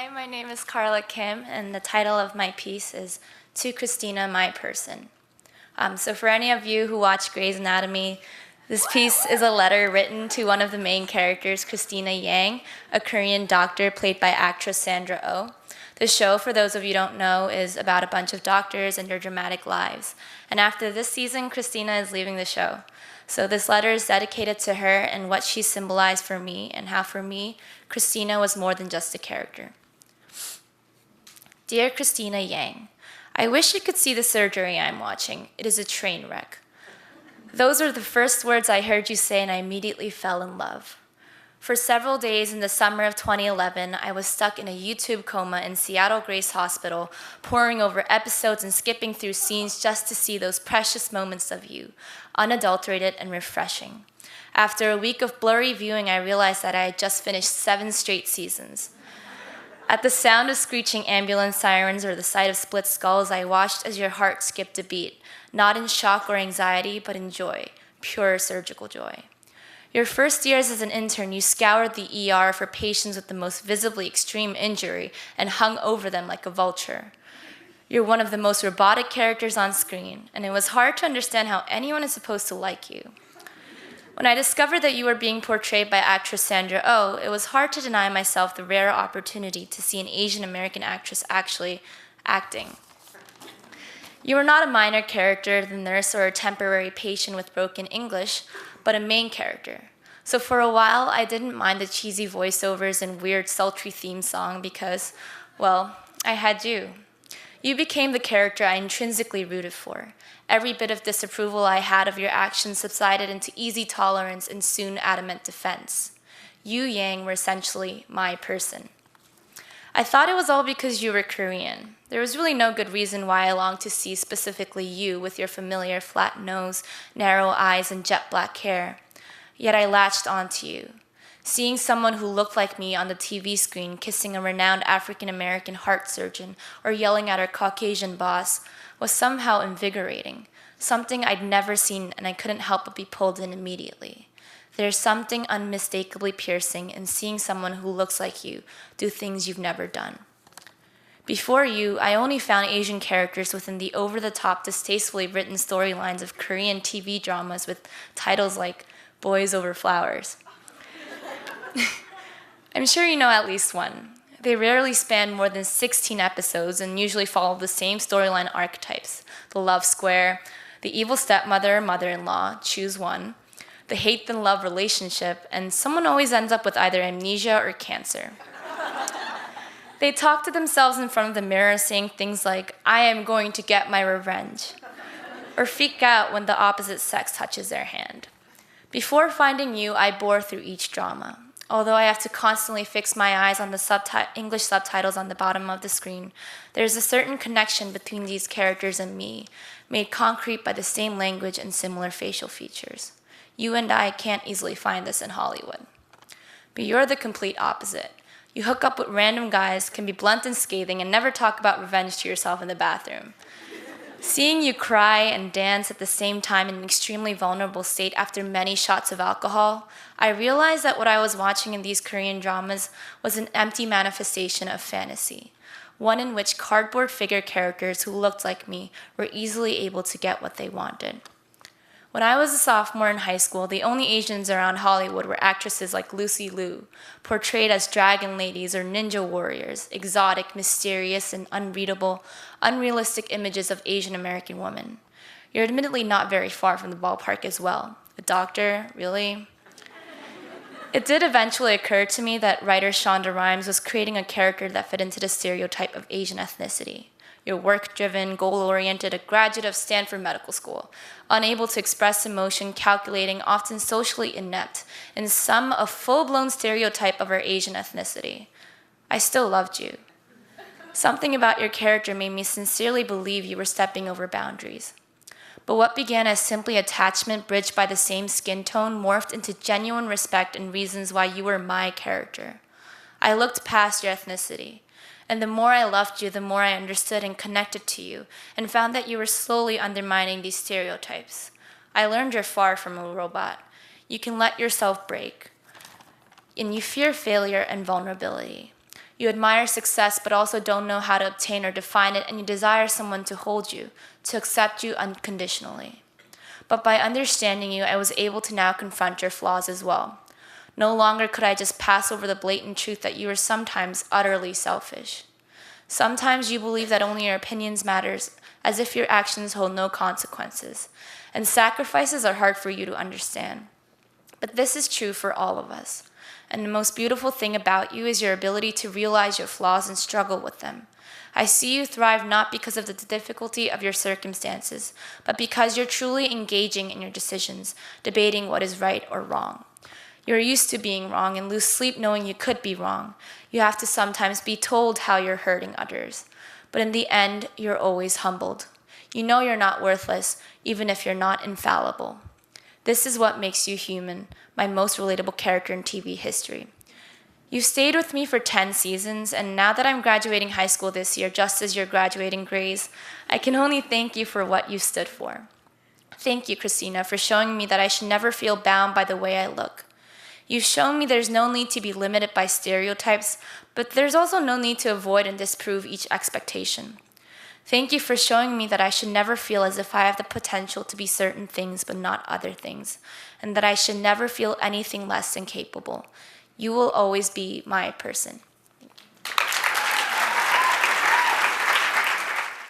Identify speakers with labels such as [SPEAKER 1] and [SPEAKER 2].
[SPEAKER 1] Hi, my name is Karla Kim, and the title of my piece is To Cristina, My Person. So for any of you who watch Grey's Anatomy, this piece is a letter written to one of the main characters, Cristina Yang, a Korean doctor played by actress Sandra Oh. The show, for those of you who don't know, is about a bunch of doctors and their dramatic lives. And after this season, Cristina is leaving the show. So this letter is dedicated to her and what she symbolized for me, and how for me, Cristina was more than just a character. Dear Cristina Yang, I wish you could see the surgery I'm watching. It is a train wreck. Those were the first words I heard you say, and I immediately fell in love. For several days in the summer of 2011, I was stuck in a YouTube coma in Seattle Grace Hospital, poring over episodes and skipping through scenes just to see those precious moments of you, unadulterated and refreshing. After a week of blurry viewing, I realized that I had just finished 7 straight seasons. At the sound of screeching ambulance sirens or the sight of split skulls, I watched as your heart skipped a beat, not in shock or anxiety, but in joy, pure surgical joy. Your first years as an intern, you scoured the ER for patients with the most visibly extreme injury and hung over them like a vulture. You're one of the most robotic characters on screen, and it was hard to understand how anyone is supposed to like you. When I discovered that you were being portrayed by actress Sandra Oh, it was hard to deny myself the rare opportunity to see an Asian American actress actually acting. You were not a minor character, the nurse or a temporary patient with broken English, but a main character. So for a while, I didn't mind the cheesy voiceovers and weird sultry theme song because, well, I had you. You became the character I intrinsically rooted for. Every bit of disapproval I had of your actions subsided into easy tolerance and soon adamant defense. You, Yang, were essentially my person. I thought it was all because you were Korean. There was really no good reason why I longed to see specifically you with your familiar flat nose, narrow eyes, and jet black hair. Yet I latched onto you. Seeing someone who looked like me on the TV screen kissing a renowned African-American heart surgeon or yelling at her Caucasian boss was somehow invigorating, something I'd never seen, and I couldn't help but be pulled in immediately. There's something unmistakably piercing in seeing someone who looks like you do things you've never done. Before you, I only found Asian characters within the over-the-top, distastefully written storylines of Korean TV dramas with titles like Boys Over Flowers. I'm sure you know at least one. They rarely span more than 16 episodes and usually follow the same storyline archetypes: the love square, the evil stepmother, mother-in-law, choose one, the hate then love relationship, and someone always ends up with either amnesia or cancer. They talk to themselves in front of the mirror saying things like, "I am going to get my revenge," or freak out when the opposite sex touches their hand. Before finding you, I bore through each drama. Although I have to constantly fix my eyes on the English subtitles on the bottom of the screen, there's a certain connection between these characters and me, made concrete by the same language and similar facial features. You and I can't easily find this in Hollywood. But you're the complete opposite. You hook up with random guys, can be blunt and scathing, and never talk about revenge to yourself in the bathroom. Seeing you cry and dance at the same time in an extremely vulnerable state after many shots of alcohol, I realized that what I was watching in these Korean dramas was an empty manifestation of fantasy, one in which cardboard figure characters who looked like me were easily able to get what they wanted. When I was a sophomore in high school, the only Asians around Hollywood were actresses like Lucy Liu, portrayed as dragon ladies or ninja warriors, exotic, mysterious, and unrealistic images of Asian American women. You're admittedly not very far from the ballpark as well. A doctor, really? It did eventually occur to me that writer Shonda Rhimes was creating a character that fit into the stereotype of Asian ethnicity. You're work-driven, goal-oriented, a graduate of Stanford Medical School, unable to express emotion, calculating, often socially inept, in some a full-blown stereotype of our Asian ethnicity. I still loved you. Something about your character made me sincerely believe you were stepping over boundaries. But what began as simply attachment bridged by the same skin tone morphed into genuine respect and reasons why you were my character. I looked past your ethnicity. And the more I loved you, the more I understood and connected to you, and found that you were slowly undermining these stereotypes. I learned you're far from a robot. You can let yourself break. And you fear failure and vulnerability. You admire success but also don't know how to obtain or define it, and you desire someone to hold you, to accept you unconditionally. But by understanding you, I was able to now confront your flaws as well. No longer could I just pass over the blatant truth that you are sometimes utterly selfish. Sometimes you believe that only your opinions matters, as if your actions hold no consequences, and sacrifices are hard for you to understand. But this is true for all of us. And the most beautiful thing about you is your ability to realize your flaws and struggle with them. I see you thrive not because of the difficulty of your circumstances, but because you're truly engaging in your decisions, debating what is right or wrong. You're used to being wrong and lose sleep knowing you could be wrong. You have to sometimes be told how you're hurting others. But in the end, you're always humbled. You know you're not worthless, even if you're not infallible. This is what makes you human, my most relatable character in TV history. You've stayed with me for 10 seasons, and now that I'm graduating high school this year, just as you're graduating Grays, I can only thank you for what you stood for. Thank you, Cristina, for showing me that I should never feel bound by the way I look. You've shown me there's no need to be limited by stereotypes, but there's also no need to avoid and disprove each expectation. Thank you for showing me that I should never feel as if I have the potential to be certain things but not other things, and that I should never feel anything less than capable. You will always be my person.